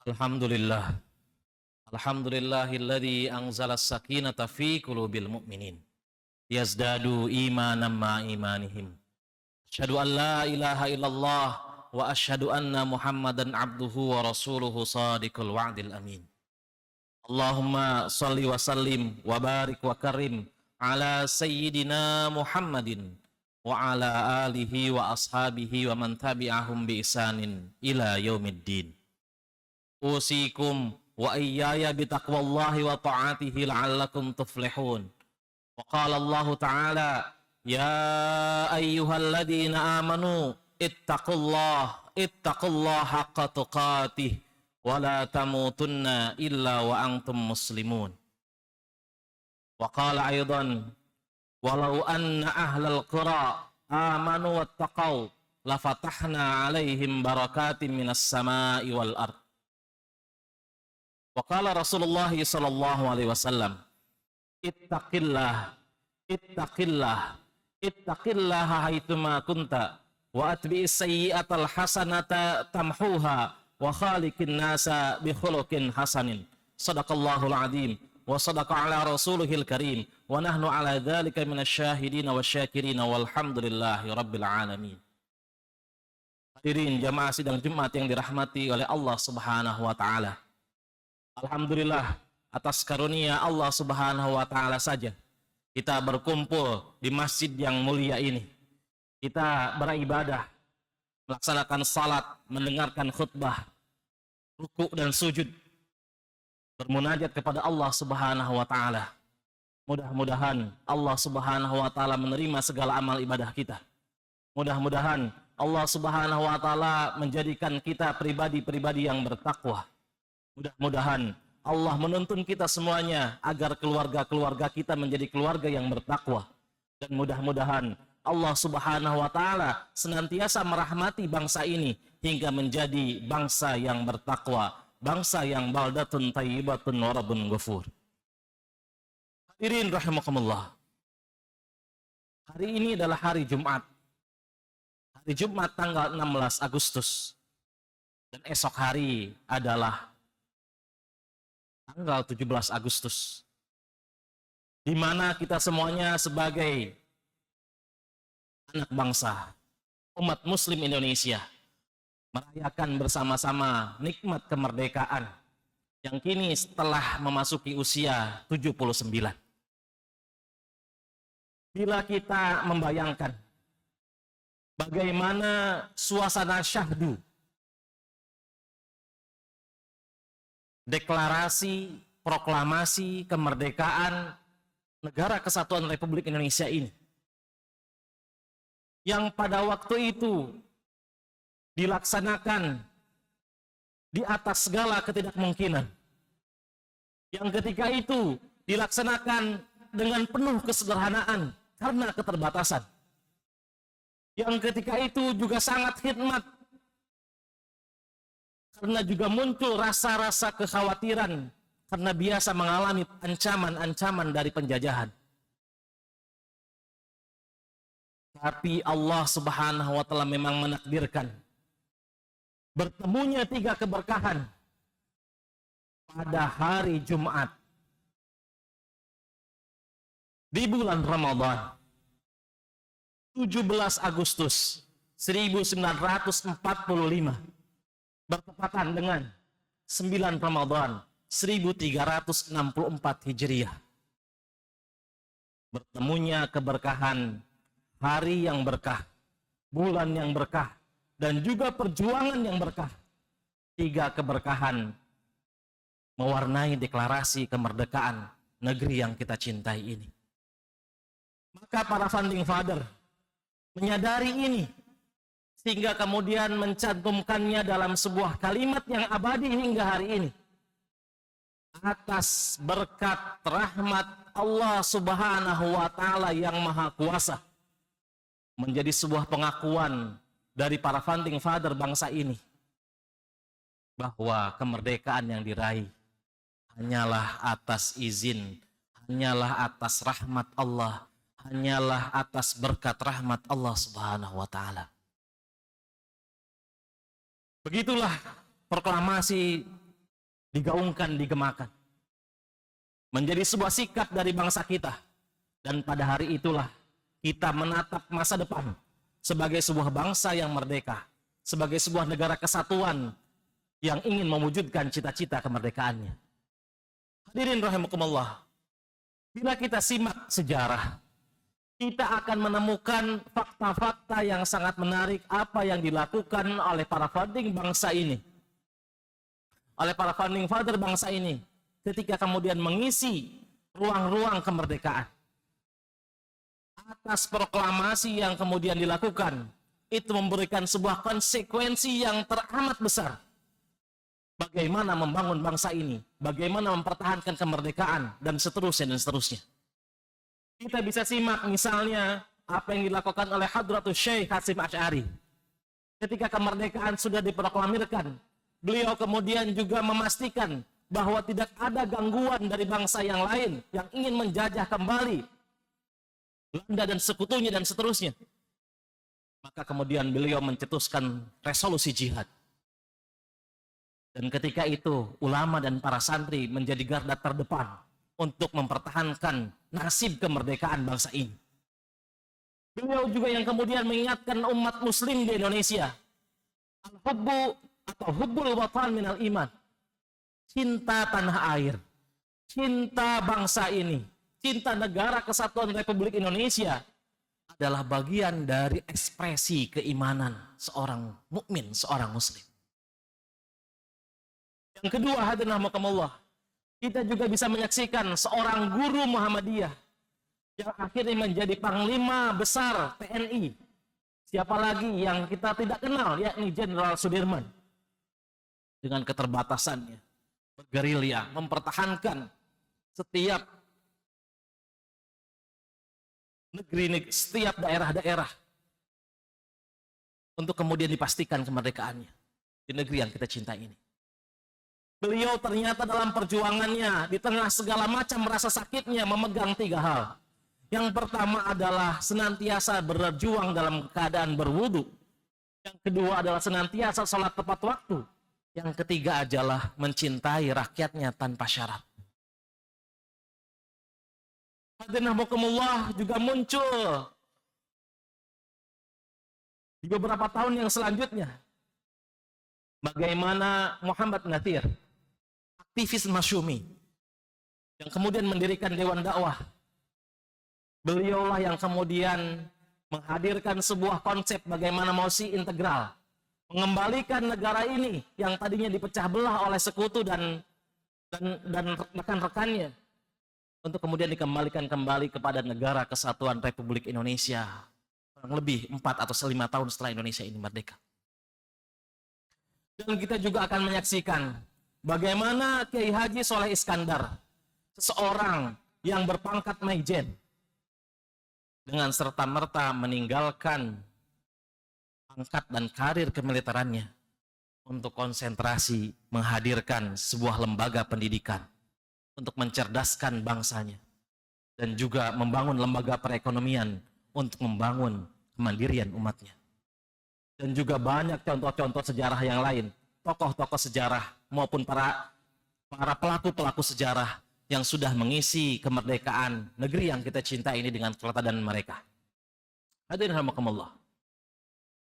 Alhamdulillah. Alhamdulillahilladzi anzala as-sakinata fi qulubil mu'minin. Yazdadu imanan ma imanihim. Asyhadu an la ilaha illallah wa asyhadu anna Muhammadan abduhu wa rasuluhu shadiqul wa'dil amin. Allahumma shalli wa sallim wa barik wa karim ala sayyidina Muhammadin wa ala alihi wa ashabihi wa man tabi'ahum bi ihsanin ila yaumiddin. Usikum wa iyyaya bitaqwallahi wa ta'atihi la'allakum tuflihun. Wa qala Allah Ta'ala, ya ayyuhalladzina amanu ittaqullaha haqqa tuqatih wa la tamutunna illa wa antum muslimun. Wa qala aidan, walau anna ahlal qura amanu wattaqau la fatahna 'alaihim barakatin minas sama'i wal ardh. Wa qala Rasulullah sallallahu alaihi wasallam, ittaqillah haitsuma kunta wa atbi'is sayyi'atal hasanata tamhuha wa khaliqin nasa bi khuluqin hasanin. Shadaqallahul azim wa sadaqa ala rasulihil karim wa nahnu ala dzalika minasyahidin wasyakirin walhamdulillahi rabbil alamin. Hadirin jamaah sidang Jumat yang dirahmati oleh Allah Subhanahu wa taala. Alhamdulillah, atas karunia Allah Subhanahu wa taala saja kita berkumpul di masjid yang mulia ini. Kita beribadah, melaksanakan salat, mendengarkan khutbah, rukuk dan sujud, bermunajat kepada Allah Subhanahu wa taala. Mudah-mudahan Allah Subhanahu wa taala menerima segala amal ibadah kita. Mudah-mudahan Allah Subhanahu wa taala menjadikan kita pribadi-pribadi yang bertakwa. Mudah-mudahan Allah menuntun kita semuanya agar keluarga-keluarga kita menjadi keluarga yang bertakwa. Dan mudah-mudahan Allah Subhanahu wa taala senantiasa merahmati bangsa ini hingga menjadi bangsa yang bertakwa, bangsa yang baldatun thayyibatun wa rabbun ghafur. Hadirin rahimakumullah. Hari ini adalah hari Jumat. Hari Jumat tanggal 16 Agustus. Dan esok hari adalah tanggal 17 Agustus, di mana kita semuanya sebagai anak bangsa, umat muslim Indonesia, merayakan bersama-sama nikmat kemerdekaan yang kini telah memasuki usia 79. Bila kita membayangkan bagaimana suasana syahdu, deklarasi, proklamasi kemerdekaan Negara Kesatuan Republik Indonesia ini, yang pada waktu itu dilaksanakan di atas segala ketidakmungkinan, yang ketika itu dilaksanakan dengan penuh kesederhanaan karena keterbatasan, yang ketika itu juga sangat khidmat karena juga muncul rasa-rasa kekhawatiran karena biasa mengalami ancaman-ancaman dari penjajahan. Tapi Allah Subhanahu wa taala memang menakdirkan bertemunya tiga keberkahan pada hari Jumat di bulan Ramadan 17 Agustus 1945, bertepatan dengan 9 Ramadan 1364 Hijriah. Bertemunya keberkahan hari yang berkah, bulan yang berkah, dan juga perjuangan yang berkah. Tiga keberkahan mewarnai deklarasi kemerdekaan negeri yang kita cintai ini. Maka para founding father menyadari ini, sehingga kemudian mencantumkannya dalam sebuah kalimat yang abadi hingga hari ini. Atas berkat rahmat Allah Subhanahu wa taala yang maha kuasa, menjadi sebuah pengakuan dari para founding father bangsa ini bahwa kemerdekaan yang diraih hanyalah atas izin, hanyalah atas rahmat Allah, hanyalah atas berkat rahmat Allah Subhanahu wa taala. Begitulah proklamasi digaungkan, digemakan. Menjadi sebuah sikap dari bangsa kita. Dan pada hari itulah kita menatap masa depan sebagai sebuah bangsa yang merdeka, sebagai sebuah negara kesatuan yang ingin mewujudkan cita-cita kemerdekaannya. Hadirin rahimakumullah, bila kita simak sejarah, kita akan menemukan fakta-fakta yang sangat menarik apa yang dilakukan oleh para founding bangsa ini, oleh para founding father bangsa ini, ketika kemudian mengisi ruang-ruang kemerdekaan. Atas proklamasi yang kemudian dilakukan, itu memberikan sebuah konsekuensi yang teramat besar. Bagaimana membangun bangsa ini, bagaimana mempertahankan kemerdekaan, dan seterusnya dan seterusnya. Kita bisa simak misalnya apa yang dilakukan oleh Hadratus Syekh Hasyim Asy'ari. Ketika kemerdekaan sudah diproklamirkan, beliau kemudian juga memastikan bahwa tidak ada gangguan dari bangsa yang lain yang ingin menjajah kembali Belanda dan sekutunya dan seterusnya. Maka kemudian beliau mencetuskan resolusi jihad. Dan ketika itu ulama dan para santri menjadi garda terdepan untuk mempertahankan nasib kemerdekaan bangsa ini. Beliau juga yang kemudian mengingatkan umat muslim di Indonesia, al-hubbu atau hubbul watan minal iman, cinta tanah air, cinta bangsa ini, cinta negara kesatuan Republik Indonesia adalah bagian dari ekspresi keimanan seorang mukmin, seorang muslim. Yang kedua, hadirin rahimakumullah, kita juga bisa menyaksikan seorang guru Muhammadiyah yang akhirnya menjadi panglima besar TNI. Siapa lagi yang kita tidak kenal, yakni Jenderal Sudirman. Dengan keterbatasannya, bergerilya, mempertahankan setiap negeri, setiap daerah-daerah untuk kemudian dipastikan kemerdekaannya di negeri yang kita cintai ini. Beliau ternyata dalam perjuangannya di tengah segala macam rasa sakitnya memegang 3 hal. Yang pertama adalah senantiasa berjuang dalam keadaan berwudu. Yang kedua adalah senantiasa sholat tepat waktu. Yang ketiga adalah mencintai rakyatnya tanpa syarat. Hadirin rahimakumullah, juga muncul di beberapa tahun yang selanjutnya bagaimana Muhammad Nathir, aktivis Masyumi, yang kemudian mendirikan Dewan Dakwah. Beliaulah yang kemudian menghadirkan sebuah konsep bagaimana mosi integral, mengembalikan negara ini yang tadinya dipecah belah oleh sekutu dan rekan-rekannya untuk kemudian dikembalikan kembali kepada negara kesatuan Republik Indonesia kurang lebih 4 atau 5 tahun setelah Indonesia ini merdeka. Dan kita juga akan menyaksikan bagaimana Kiai Haji Soleh Iskandar, seseorang yang berpangkat Maijen, dengan serta-merta meninggalkan pangkat dan karir kemiliterannya untuk konsentrasi menghadirkan sebuah lembaga pendidikan untuk mencerdaskan bangsanya dan juga membangun lembaga perekonomian untuk membangun kemandirian umatnya. Dan juga banyak contoh-contoh sejarah yang lain, tokoh-tokoh sejarah maupun para pelaku-pelaku sejarah yang sudah mengisi kemerdekaan negeri yang kita cintai ini dengan keteladanan mereka. Hadirin rahimakumullah.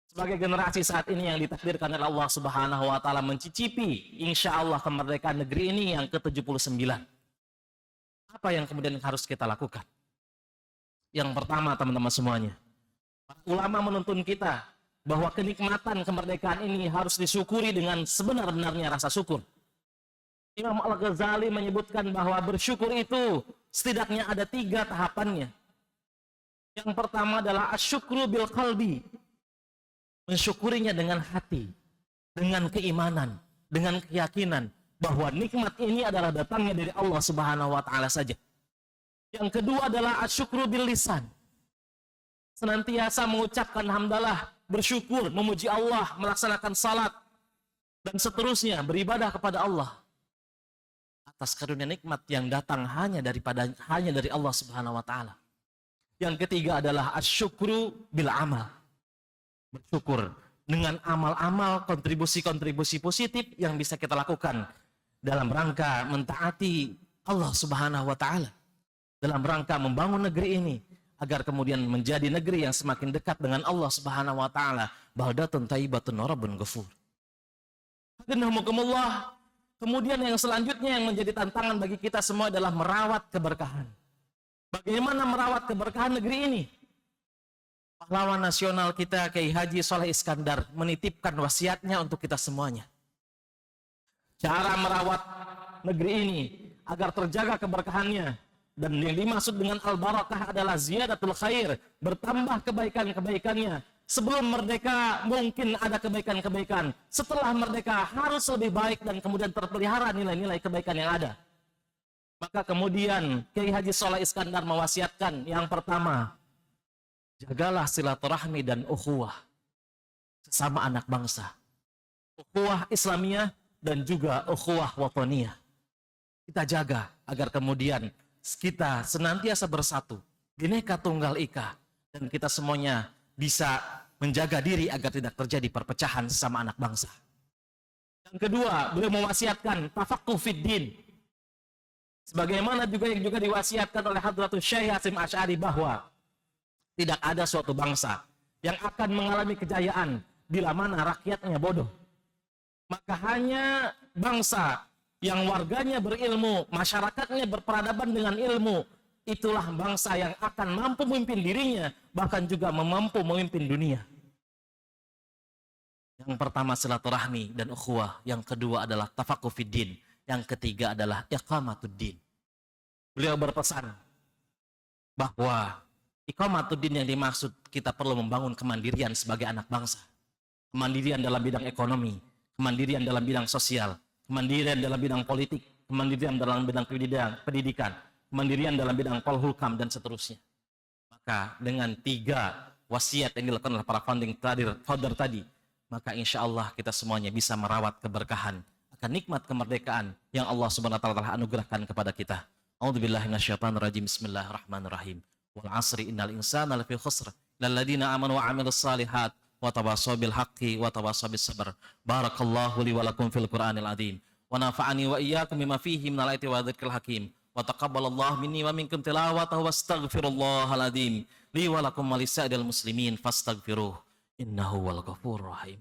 Sebagai generasi saat ini yang ditakdirkan oleh Allah Subhanahu wa taala mencicipi insya Allah kemerdekaan negeri ini yang ke-79. Apa yang kemudian harus kita lakukan? Yang pertama, teman-teman semuanya, ulama menuntun kita bahwa kenikmatan kemerdekaan ini harus disyukuri dengan sebenar-benarnya rasa syukur. Imam Al-Ghazali menyebutkan bahwa bersyukur itu setidaknya ada 3 tahapannya. Yang pertama adalah asyukru bil qalbi, mensyukurinya dengan hati, dengan keimanan, dengan keyakinan bahwa nikmat ini adalah datangnya dari Allah Subhanahu wa taala saja. Yang kedua adalah asyukru bil lisan, senantiasa mengucapkan hamdalah, bersyukur, memuji Allah, melaksanakan salat dan seterusnya, beribadah kepada Allah atas karunia nikmat yang datang hanya dari Allah Subhanahu wa taala. Yang ketiga adalah asyukru bil amal, bersyukur dengan amal-amal, kontribusi-kontribusi positif yang bisa kita lakukan dalam rangka mentaati Allah Subhanahu wa taala, dalam rangka membangun negeri ini agar kemudian menjadi negeri yang semakin dekat dengan Allah Subhanahu wa taala. Baldatun thayyibatun wa rabbun ghafur. Hadirahmukumullah. Kemudian yang selanjutnya yang menjadi tantangan bagi kita semua adalah merawat keberkahan. Bagaimana merawat keberkahan negeri ini? Pahlawan nasional kita Kiai Haji Soleh Iskandar menitipkan wasiatnya untuk kita semuanya. Cara merawat negeri ini agar terjaga keberkahannya, dan yang dimaksud dengan al-barakah adalah ziyadatul khair, bertambah kebaikan-kebaikannya. Sebelum merdeka mungkin ada kebaikan-kebaikan, setelah merdeka harus lebih baik dan kemudian terpelihara nilai-nilai kebaikan yang ada. Maka kemudian Kiai Haji Soleh Iskandar mewasiatkan yang pertama, jagalah silaturahmi dan ukhuwah sesama anak bangsa. Ukhuwah Islamiyah dan juga ukhuwah wataniyah. Kita jaga agar kemudian kita senantiasa bersatu, Bhinneka Tunggal Ika, dan kita semuanya bisa menjaga diri agar tidak terjadi perpecahan sesama anak bangsa. Yang kedua, beliau mewasiatkan tafaqquh fid din. Sebagaimana juga yang juga diwasiatkan oleh Hadratus Syekh Hasyim Asy'ari bahwa tidak ada suatu bangsa yang akan mengalami kejayaan bila mana rakyatnya bodoh. Maka hanya bangsa yang warganya berilmu, masyarakatnya berperadaban dengan ilmu, itulah bangsa yang akan mampu memimpin dirinya, bahkan juga mampu memimpin dunia. Yang pertama silaturahmi dan ukhuwah, yang kedua adalah tafaqquh fid din, yang ketiga adalah iqamatuddin. Beliau berpesan bahwa iqamatuddin yang dimaksud kita perlu membangun kemandirian sebagai anak bangsa. Kemandirian dalam bidang ekonomi, kemandirian dalam bidang sosial, kemandirian dalam bidang politik, kemandirian dalam bidang pendidikan, kemandirian dalam bidang polhukam, dan seterusnya. Maka dengan 3 wasiat yang dilakukan oleh para founder tadi, maka insya Allah kita semuanya bisa merawat keberkahan akan nikmat kemerdekaan yang Allah Subhanahu wa taala telah anugerahkan kepada kita. A'udzubillahi minasyaitonirrajim. Bismillahirrahmanirrahim. Wal 'asri innal insana lafi khusr illal ladzina amanu wa 'amilus shalihat wa tawassaw bil haqqi wa tawassaw bis sabr. Barakallahu li wa lakum fil Qur'anil azim. Wa nafa'ani wa iyyakum bima fihi minal ayati wa dzikril hakim. Wa taqabbalallahu minni wa minkum tilawatahu wastaghfirullahal azim. Li wa lakum wa lisa'il muslimin fastaghfiruh. Innahu wal ghafurur rahim.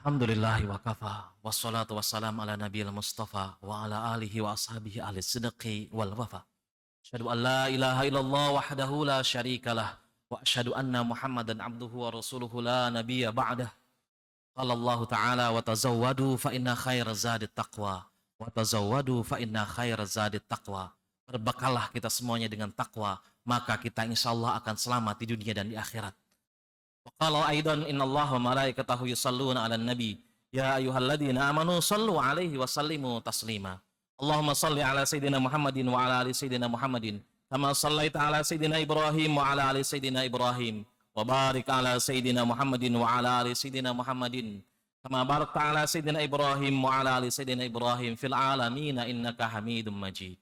Alhamdulillahi wa kafa, wassalatu wassalamu ala nabiyil mustafa wa ala alihi wa ashabihi ahli sidqi wal wafa. Asyhadu an la ilaha illallah wahdahu la syarikalah wa asyhadu anna Muhammadan abduhu wa rasuluhu la nabiyya ba'dah. Qala Allah ta'ala wa tazawwadu fa inna khairaz zadit taqwa wa tazawwadu fa inna khairaz zadit taqwa. Berbekalah kita semuanya dengan takwa, maka kita insyaallah akan selamat di dunia dan di akhirat. Qala aidan innallaha wa malaikatahu yusholluna 'alan nabi ya ayyuhalladzina amanu shallu 'alaihi wa sallimu taslima. Allahumma shalli 'ala sayidina Muhammadin wa 'ala ali sayidina Muhammadin kama shallaita 'ala sayidina Ibrahim wa 'ala ali sayidina Ibrahim wa barik 'ala sayidina Muhammadin wa 'ala ali sayidina Muhammadin kama barakta 'ala sayidina Ibrahim wa 'ala ali sayidina Ibrahim fil 'alamin innaka Hamidum Majid.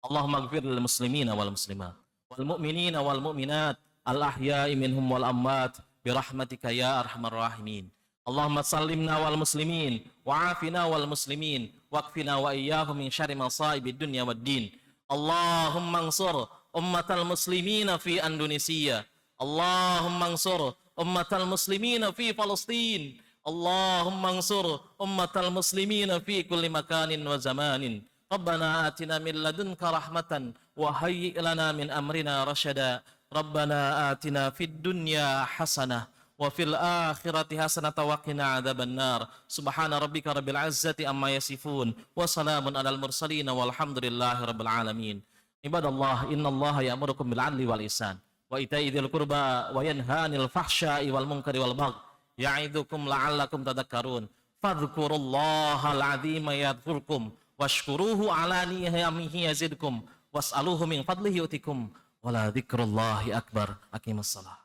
Allahumma ighfir lil muslimina wal muslimat wal mu'minina wal mu'minat al ahya'i minhum wal amwat birahmatika ya arhamar rahimin. Allahumma sallimna wal muslimin wa afina wal muslimin waqfina wa iyyahum min syarri masaibid dunya wad din. Allahumma ansur ummatal muslimina fi Indonesia. Allahumma ansur ummatal muslimina fi Palestin. Allahumma ansur ummatal muslimina fi kulli makanin wa zamanin. Rabbana atina min ladunka rahmatan wa hayyi' lana min amrina rasyada. Rabbana atina fid dunya hasanah wa fil akhirati hasanah wa qina adzabannar. Subhana rabbika rabbil izzati amma yasifun wa salamun alal mursalin walhamdulillahi rabbil alamin. Ibadallah, innallaha ya'murukum bil 'adli wal ihsan wa ita'i dzil qurba wa yanha 'anil fahsya'i wal munkari wal baghi ya'idukum la'allakum tadhakkarun. Fadhkurullahal 'azima yadhkurkum washkuruhu 'ala ni'amihi yazidkum was'aluhu min fadlihi yu'tikum. Wala dzikrullahi akbar. Aqimussalah.